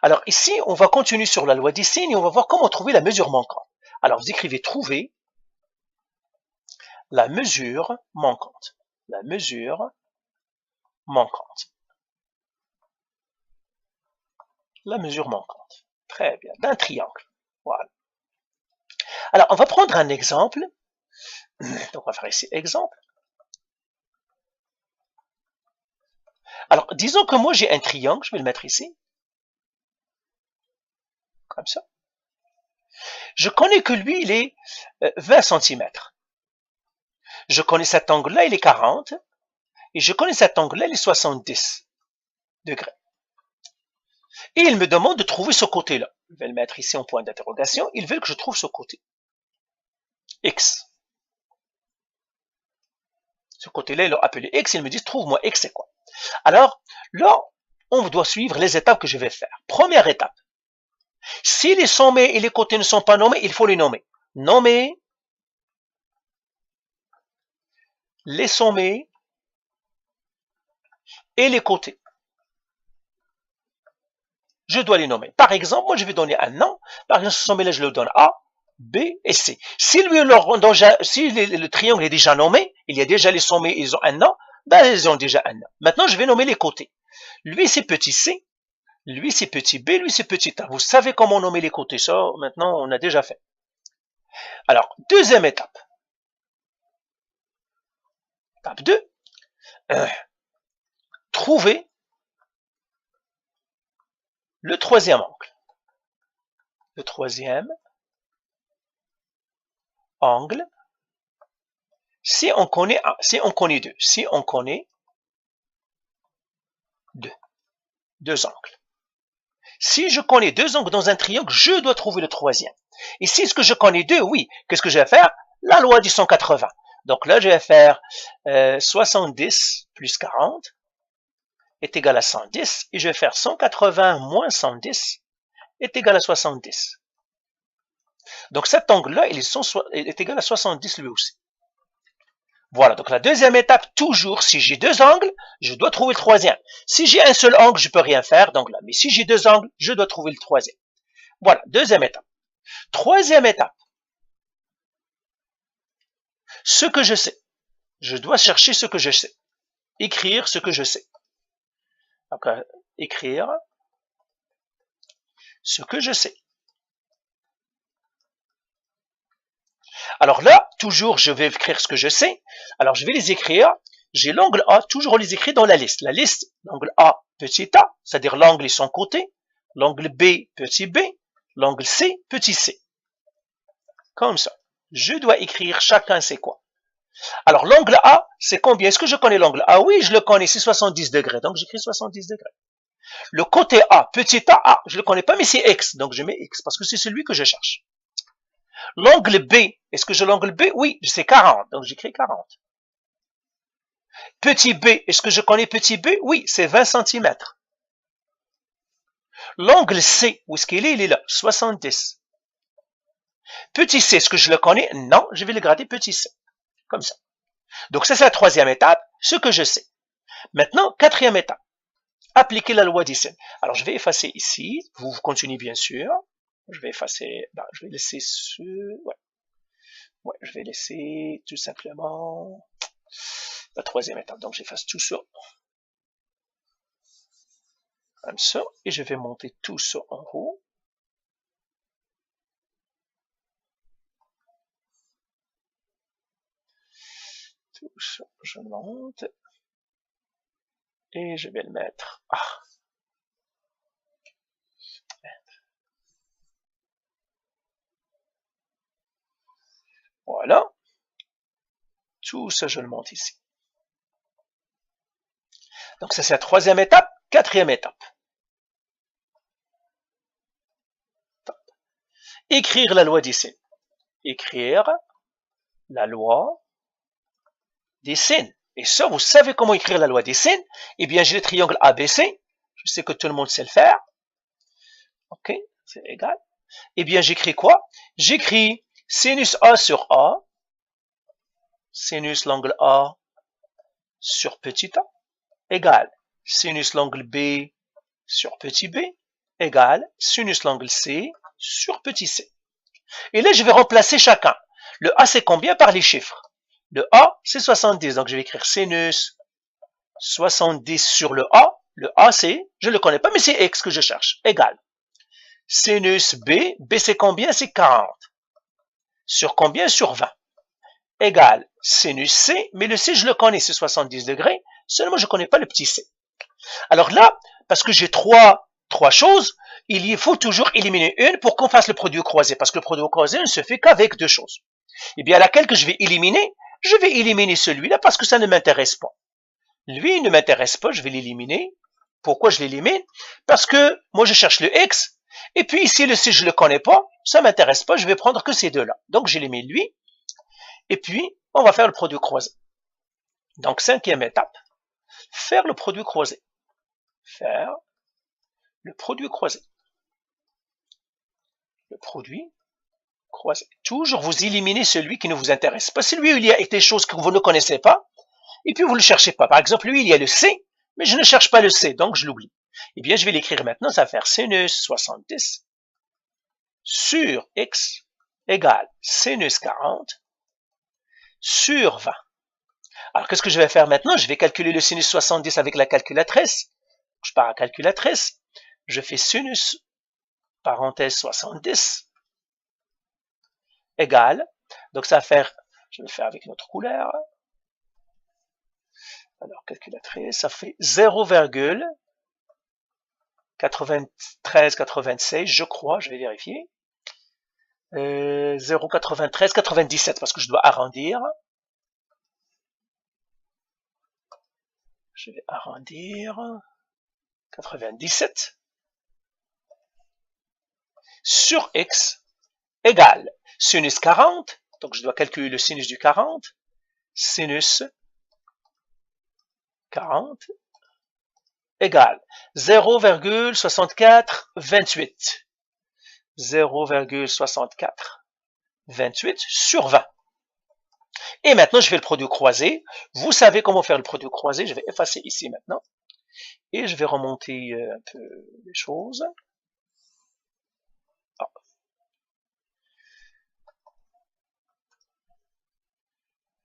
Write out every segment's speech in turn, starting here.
Alors ici, on va continuer sur la loi des signes et on va voir comment trouver la mesure manquante. Alors vous écrivez trouver la mesure manquante. La mesure manquante. La mesure manquante. Très bien. D'un triangle. Voilà. Alors, on va prendre un exemple. Donc, on va faire ici exemple. Alors, disons que moi, j'ai un triangle. Je vais le mettre ici. Comme ça. Je connais que lui, il est 20 cm. Je connais cet angle-là, il est 40. Et je connais cet angle-là, il est 70 degrés. Et il me demande de trouver ce côté-là. Je vais le mettre ici en point d'interrogation. Ils veulent que je trouve ce côté. X. Ce côté-là, ils l'ont appelé X. Ils me disent, trouve-moi X, c'est quoi? Alors, là, on doit suivre les étapes que je vais faire. Première étape. Si les sommets et les côtés ne sont pas nommés, il faut les nommer. Nommer les sommets et les côtés. Je dois les nommer. Par exemple, moi, je vais donner un nom. Par exemple, ce sommet-là, je le donne A, B et C. Si le triangle est déjà nommé, il y a déjà les sommets, ils ont un nom, ben, ils ont déjà un nom. Maintenant, je vais nommer les côtés. Lui, c'est petit C. Lui, c'est petit b, lui, c'est petit a. Vous savez comment nommer les côtés, ça, maintenant, on a déjà fait. Alors, deuxième étape. Étape 2. Trouver le troisième angle. Le troisième angle. Si on connaît deux. Si on connaît deux angles. Si je connais deux angles dans un triangle, je dois trouver le troisième. Et si ce que je connais deux, oui, qu'est-ce que je vais faire? La loi du 180. Donc là, je vais faire 70 plus 40 est égal à 110. Et je vais faire 180 moins 110 est égal à 70. Donc cet angle-là, il est égal à 70 lui aussi. Voilà, donc la deuxième étape, toujours, si j'ai deux angles, je dois trouver le troisième. Si j'ai un seul angle, je peux rien faire, donc là. Mais si j'ai deux angles, je dois trouver le troisième. Voilà, deuxième étape. Troisième étape. Ce que je sais. Je dois chercher ce que je sais. Écrire ce que je sais. Donc, écrire ce que je sais. Alors là, toujours, je vais écrire ce que je sais. Alors, je vais les écrire. J'ai l'angle A, toujours les écrire dans la liste. La liste, l'angle A, petit a, c'est-à-dire l'angle et son côté. L'angle B, petit b. L'angle C, petit c. Comme ça. Je dois écrire chacun c'est quoi. Alors, l'angle A, c'est combien? Est-ce que je connais l'angle A? Oui, je le connais, c'est 70 degrés. Donc, j'écris 70 degrés. Le côté A, petit a, je ne le connais pas, mais c'est X. Donc, je mets X parce que c'est celui que je cherche. L'angle B, est-ce que j'ai l'angle B? Oui, c'est 40, donc j'écris 40. Petit b, est-ce que je connais petit b? Oui, c'est 20 cm. L'angle C, où est-ce qu'il est? Il est là, 70. Petit c, est-ce que je le connais? Non, je vais le grader petit c, comme ça. Donc ça, c'est la troisième étape, ce que je sais. Maintenant, quatrième étape, appliquer la loi des signes. Alors, je vais effacer ici, vous continuez bien sûr. Je vais effacer, je vais laisser ce... Ouais, je vais laisser tout simplement la troisième étape. Donc, j'efface tout ça. Comme ça. Et je vais monter tout ça en haut. Tout ça, je monte. Et je vais le mettre. Voilà. Tout ça, je le monte ici. Donc, ça, c'est la troisième étape. Quatrième étape. Écrire la loi des signes. Écrire la loi des signes. Et ça, vous savez comment écrire la loi des signes? Eh bien, j'ai le triangle ABC. Je sais que tout le monde sait le faire. OK, c'est égal. Eh bien, j'écris quoi? J'écris sinus A sur A. Sinus l'angle A sur petit a. Égal. Sinus l'angle B sur petit b. égale sinus l'angle C sur petit c. Et là, je vais remplacer chacun. Le A, c'est combien par les chiffres? Le A, c'est 70. Donc, je vais écrire sinus 70 sur le A. Le A, c'est, je ne le connais pas, mais c'est X que je cherche. Égale. Sinus B. B, c'est combien? C'est 40. Sur combien? Sur 20. Égale. Sinus C. Mais le C, je le connais, c'est 70 degrés. Seulement, je ne connais pas le petit c. Alors là, parce que j'ai trois choses, il faut toujours éliminer une pour qu'on fasse le produit croisé. Parce que le produit croisé ne se fait qu'avec deux choses. Et bien, laquelle que je vais éliminer celui-là parce que ça ne m'intéresse pas. Lui, il ne m'intéresse pas, je vais l'éliminer. Pourquoi je l'élimine? Parce que moi, je cherche le X. Et puis ici, le C, je ne le connais pas. Ça ne m'intéresse pas, je vais prendre que ces deux-là. Donc, j'élimine lui. Et puis, on va faire le produit croisé. Donc, 5e étape, faire le produit croisé. Faire le produit croisé. Le produit croisé. Toujours vous éliminez celui qui ne vous intéresse pas. Celui où il y a des choses que vous ne connaissez pas, et puis vous ne le cherchez pas. Par exemple, lui, il y a le C, mais je ne cherche pas le C, donc je l'oublie. Eh bien, je vais l'écrire maintenant, ça va faire sinus 70 sur X égale sinus 40 sur 20. Alors, qu'est-ce que je vais faire maintenant? Je vais calculer le sinus 70 avec la calculatrice. Je pars à la calculatrice. Je fais sinus, parenthèse 70, égale. Donc, ça va faire, je vais le faire avec notre couleur. Alors, calculatrice, ça fait 0,9396, je crois, je vais vérifier. 0,9397 parce que je dois arrondir. Je vais arrondir. 97 sur X égale sinus 40. Donc, je dois calculer le sinus du 40. Sinus 40 égale 0,6428. 0,6428 sur 20. Et maintenant, je fais le produit croisé. Vous savez comment faire le produit croisé. Je vais effacer ici maintenant. Et je vais remonter un peu les choses. Ah.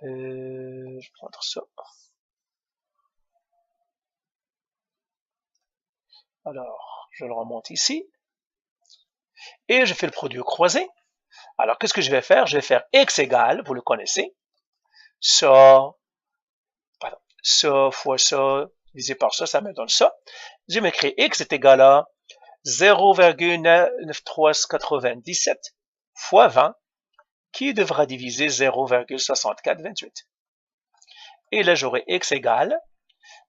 Je vais prendre ça. Alors, je le remonte ici. Et je fais le produit croisé. Alors, qu'est-ce que je vais faire? Je vais faire X égale, vous le connaissez, ça fois ça, divisé par ça me donne ça. Je m'écris X est égal à 0,9397 fois 20, qui devra diviser 0,6428. Et là, j'aurai X égale,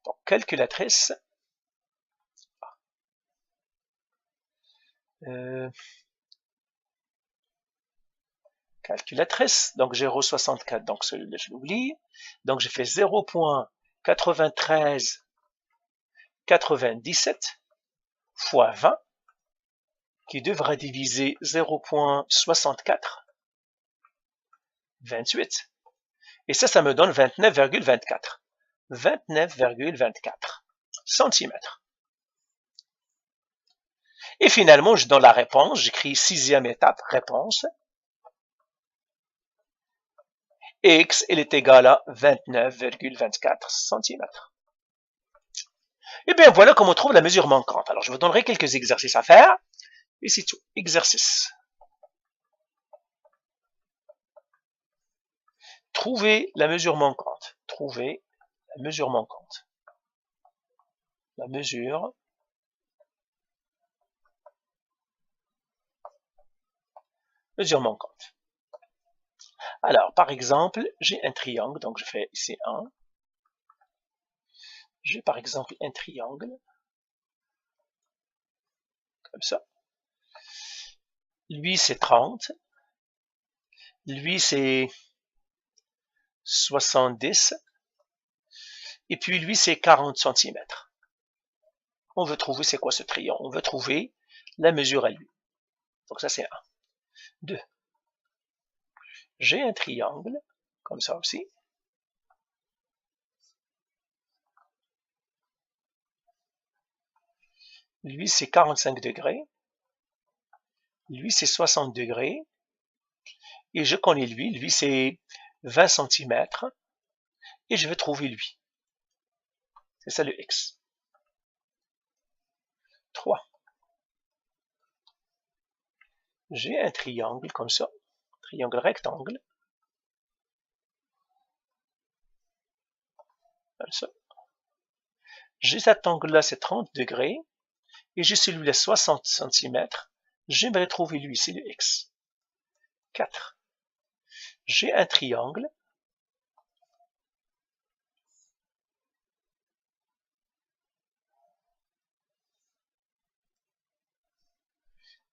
donc calculatrice, donc 0,64, donc celui-là, je l'oublie. Donc, j'ai fait 0,9397 fois 20, qui devra diviser 0,6428. Et ça me donne 29,24. 29,24 centimètres. Et finalement, je donne la réponse. J'écris 6e étape, réponse. X, elle est égale à 29,24 centimètres. Et bien, voilà comment on trouve la mesure manquante. Alors, je vous donnerai quelques exercices à faire. Et c'est tout. Exercice. Trouver la mesure manquante. Trouver la mesure manquante. La mesure manquante. Alors, par exemple, j'ai un triangle, donc je fais ici 1. J'ai par exemple un triangle, comme ça. Lui, c'est 30. Lui, c'est 70. Et puis, lui, c'est 40 cm. On veut trouver, c'est quoi ce triangle? On veut trouver la mesure à lui. Donc, ça, c'est 1. 2. J'ai un triangle, comme ça aussi. Lui, c'est 45 degrés. Lui, c'est 60 degrés. Et je connais lui. Lui, c'est 20 cm. Et je vais trouver lui. C'est ça le X. 3. J'ai un triangle comme ça. Triangle rectangle. Comme ça. J'ai cet angle-là, c'est 30 degrés. Et j'ai celui-là, 60 cm. J'aimerais trouver lui, c'est le X. 4. J'ai un triangle.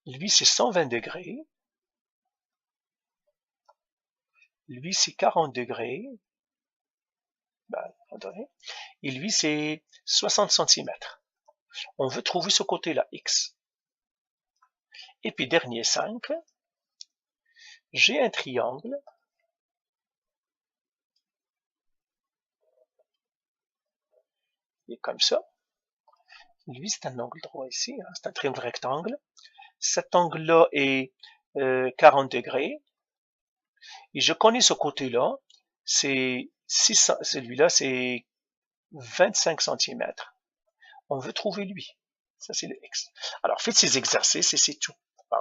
Lui, c'est 120 degrés. Lui, c'est 40 degrés. Et lui, c'est 60 cm. On veut trouver ce côté-là, X. Et puis, dernier 5. J'ai un triangle. Il est comme ça. Lui, c'est un angle droit ici. Hein, c'est un triangle rectangle. Cet angle-là est 40 degrés. Et je connais ce côté-là. C'est celui-là, c'est 25 cm. On veut trouver lui. Ça, c'est le X. Alors, faites ces exercices et c'est tout.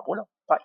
Voilà. Bye.